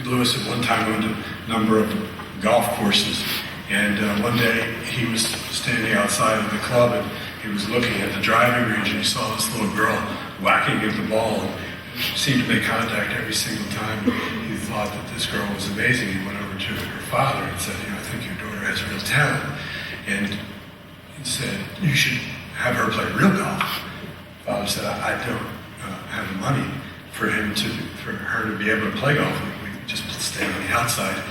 Lewis at one time owned a number of golf courses, and one day he was standing outside of the club and he was looking at the driving range and he saw this little girl whacking at the ball and seemed to make contact every single time. He thought that this girl was amazing. He went over to her father and said, I think your daughter has real talent. And he said, you should have her play real golf. Father said, I don't have the money for her to be able to play golf. We just stay on the outside.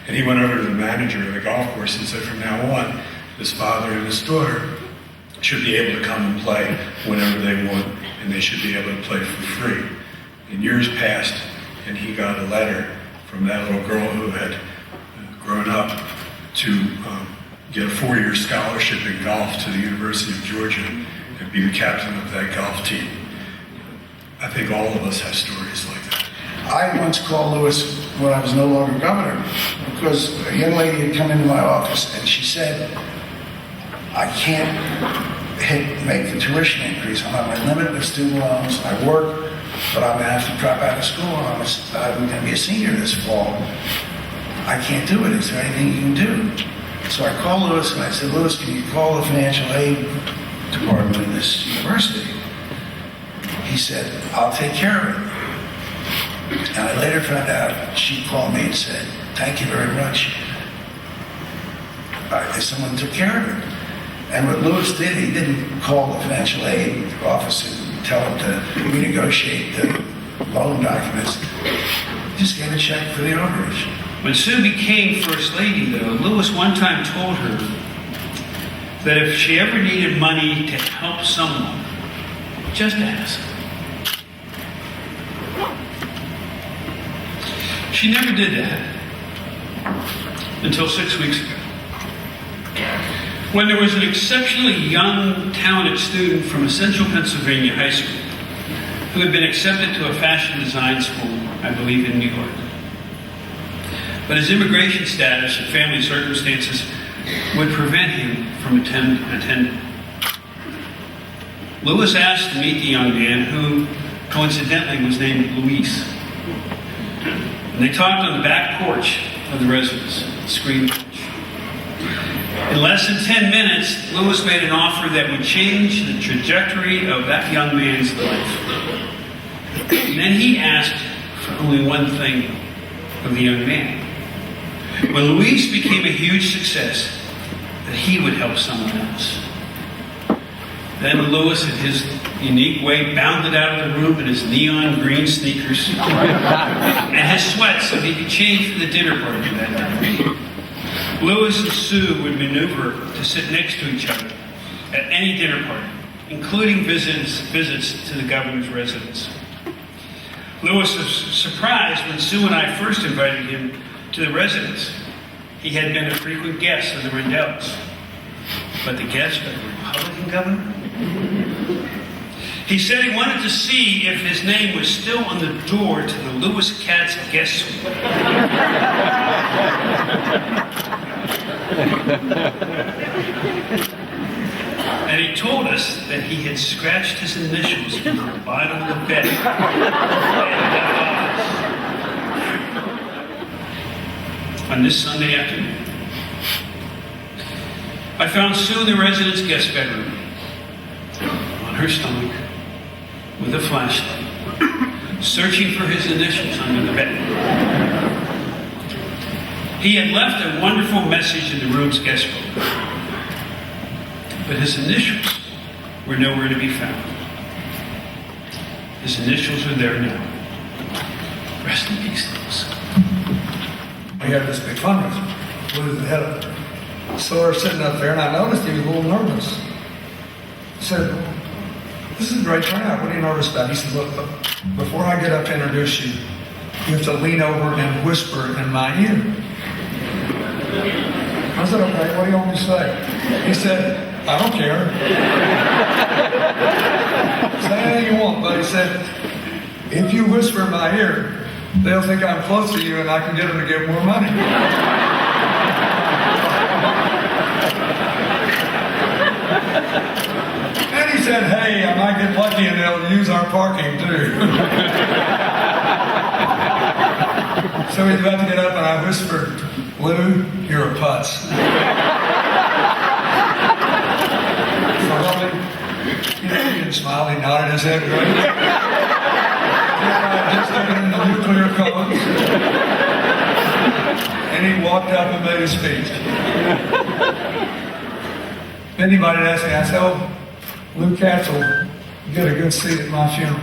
And he went over to the manager of the golf course and said, from now on, this father and this daughter should be able to come and play whenever they want, and they should be able to play for free. And years passed, and he got a letter from that little girl who had grown up to get a 4-year scholarship in golf to the University of Georgia and be the captain of that golf team. I think all of us have stories like that. I once called Lewis when I was no longer governor because a young lady had come into my office and she said, I can't make the tuition increase. I'm on my limit with student loans. I work, but I'm going to have to drop out of school. I'm going to be a senior this fall. I can't do it. Is there anything you can do? So I called Lewis and I said, Lewis, can you call the financial aid department in this university? He said, I'll take care of it. And I later found out, she called me and said, thank you very much. Someone took care of it. And what Lewis did, he didn't call the financial aid office and tell them to renegotiate the loan documents. He just gave a check for the overage. When Sue became First Lady, though, Lewis one time told her that if she ever needed money to help someone, just ask. She never did that until 6 weeks ago, when there was an exceptionally young, talented student from a Central Pennsylvania high school who had been accepted to a fashion design school, I believe in New York. But his immigration status and family circumstances would prevent him from attending. Lewis asked to meet the young man, who coincidentally was named Luis. And they talked on the back porch of the residence, the screen porch. In less than 10 minutes, Lewis made an offer that would change the trajectory of that young man's life. And then he asked for only one thing of the young man. When Luis became a huge success, that he would help someone else. Then Lewis, in his unique way, bounded out of the room in his neon green sneakers and his sweats so he could change for the dinner party that night. Lewis and Sue would maneuver to sit next to each other at any dinner party, including visits to the governor's residence. Lewis was surprised when Sue and I first invited him to the residence. He had been a frequent guest of the Rendells, but the guest of the Republican governor? He said he wanted to see if his name was still on the door to the Lewis Katz guest suite. And he told us that he had scratched his initials on the bottom of the bed. On this Sunday afternoon, I found Sue in the residence guest bedroom, on her stomach, with a flashlight, searching for his initials under the bed. He had left a wonderful message in the room's guest book, but his initials were nowhere to be found. His initials are there now. Rest in peace, Lewis. We had this big fundraiser. Louis was the head of it. So we're sitting up there, and I noticed he was a little nervous. I said, this is a great turnout. What are you nervous about? He said, look, before I get up to introduce you, you have to lean over and whisper in my ear. I said, okay, what do you want me to say? He said, I don't care. Say anything you want, but he said, if you whisper in my ear, they'll think I'm close to you and I can get them to give more money. And he said, hey, I might get lucky and they'll use our parking too. So he's about to get up, and I whispered, Lou, you're a putz. He didn't smile, he nodded his head right. Just in the nuclear codes. And he walked up and made his speech. Anybody asked me, I said, oh, Lou Katz will get a good seat at my funeral.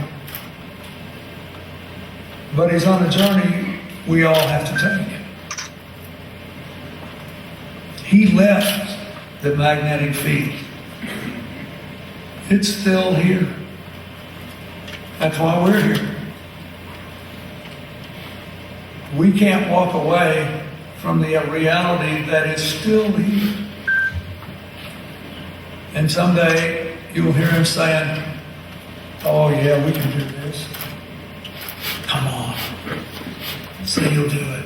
But he's on a journey we all have to take. He left the magnetic field. It's still here. That's why we're here. We can't walk away from the reality that is still here. And someday you'll hear him saying, oh yeah, we can do this. Come on. Say you'll do it.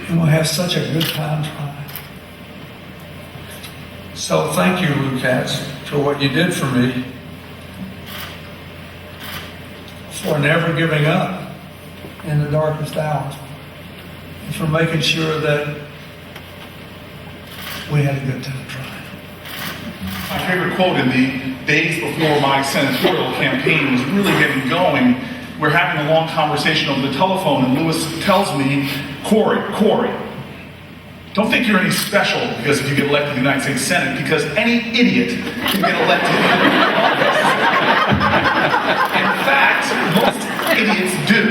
And we'll have such a good time trying. So thank you, Lou Katz, for what you did for me, for never giving up in the darkest hours, and for making sure that we had a good time trying. My favorite quote in the days before my senatorial campaign was really getting going. We're having a long conversation over the telephone, and Lewis tells me, Corey, don't think you're any special because if you get elected to the United States Senate, because any idiot can get elected. In fact, most idiots do.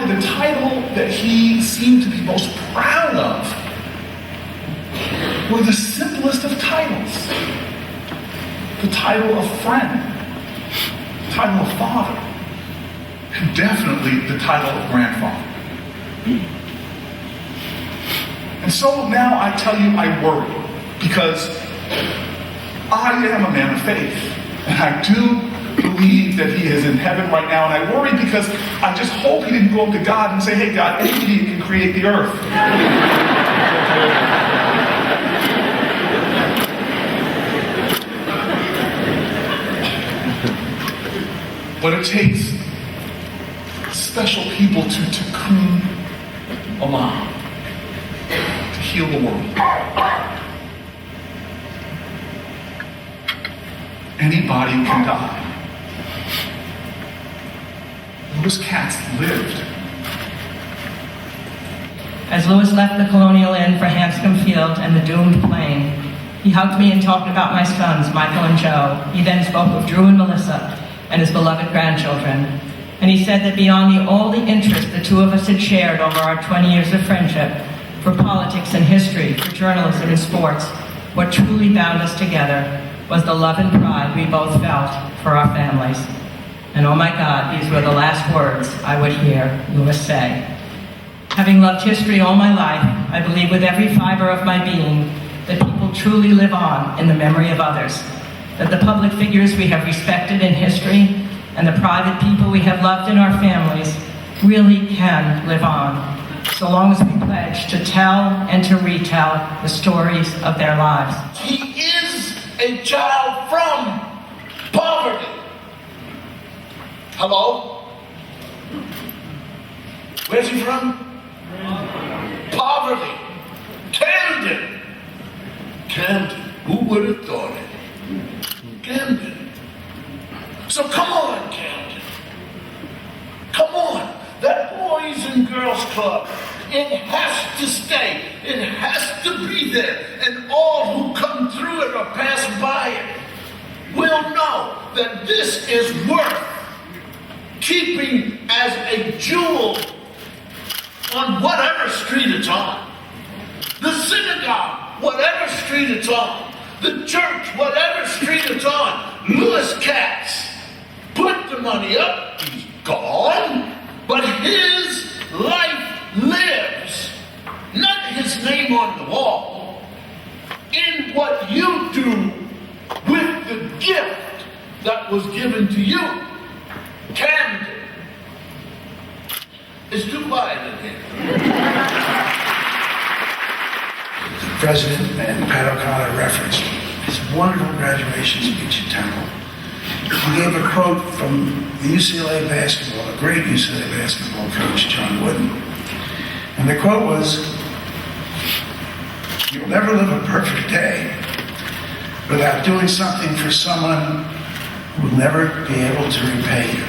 The title that he seemed to be most proud of were the simplest of titles. The title of friend, the title of father, and definitely the title of grandfather. And so now I tell you I worry, because I am a man of faith, and I do believe that he is in heaven right now, and I worry because I just hope he didn't go up to God and say, hey God, any idiot can create the earth. But it takes special people to tikkun olam, to heal the world. Anybody can die. Lewis Katz lived. As Lewis left the Colonial Inn for Hanscom Field and the doomed plane, he hugged me and talked about my sons, Michael and Joe. He then spoke of Drew and Melissa and his beloved grandchildren. And he said that beyond all the interest the two of us had shared over our 20 years of friendship, for politics and history, for journalism and sports, what truly bound us together was the love and pride we both felt for our families. And oh my God, these were the last words I would hear Lewis say. Having loved history all my life, I believe with every fiber of my being that people truly live on in the memory of others, that the public figures we have respected in history and the private people we have loved in our families really can live on, so long as we pledge to tell and to retell the stories of their lives. He is a child from poverty. Hello? Where's he from? Poverty. Camden. Camden. Who would have thought it? Camden. So come on, Camden. Come on. That Boys and Girls Club, it has to stay. It has to be there. And all who come through it or pass by it will know that this is worth keeping as a jewel on whatever street it's on. The synagogue, whatever street it's on. The church, whatever street it's on. Lewis Katz put the money up. He's gone. But his life lives. Not his name on the wall. In what you do with the gift that was given to you. Camden. It's too quiet in here. The President and Pat O'Connor referenced his wonderful graduation speech at Temple. he gave a quote from the UCLA basketball, a great UCLA basketball coach, John Wooden. And the quote was, "You'll never live a perfect day without doing something for someone who will never be able to repay you."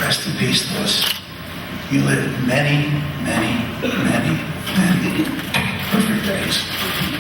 Rest in peace, Lewis. You lived many, many, many, many perfect days.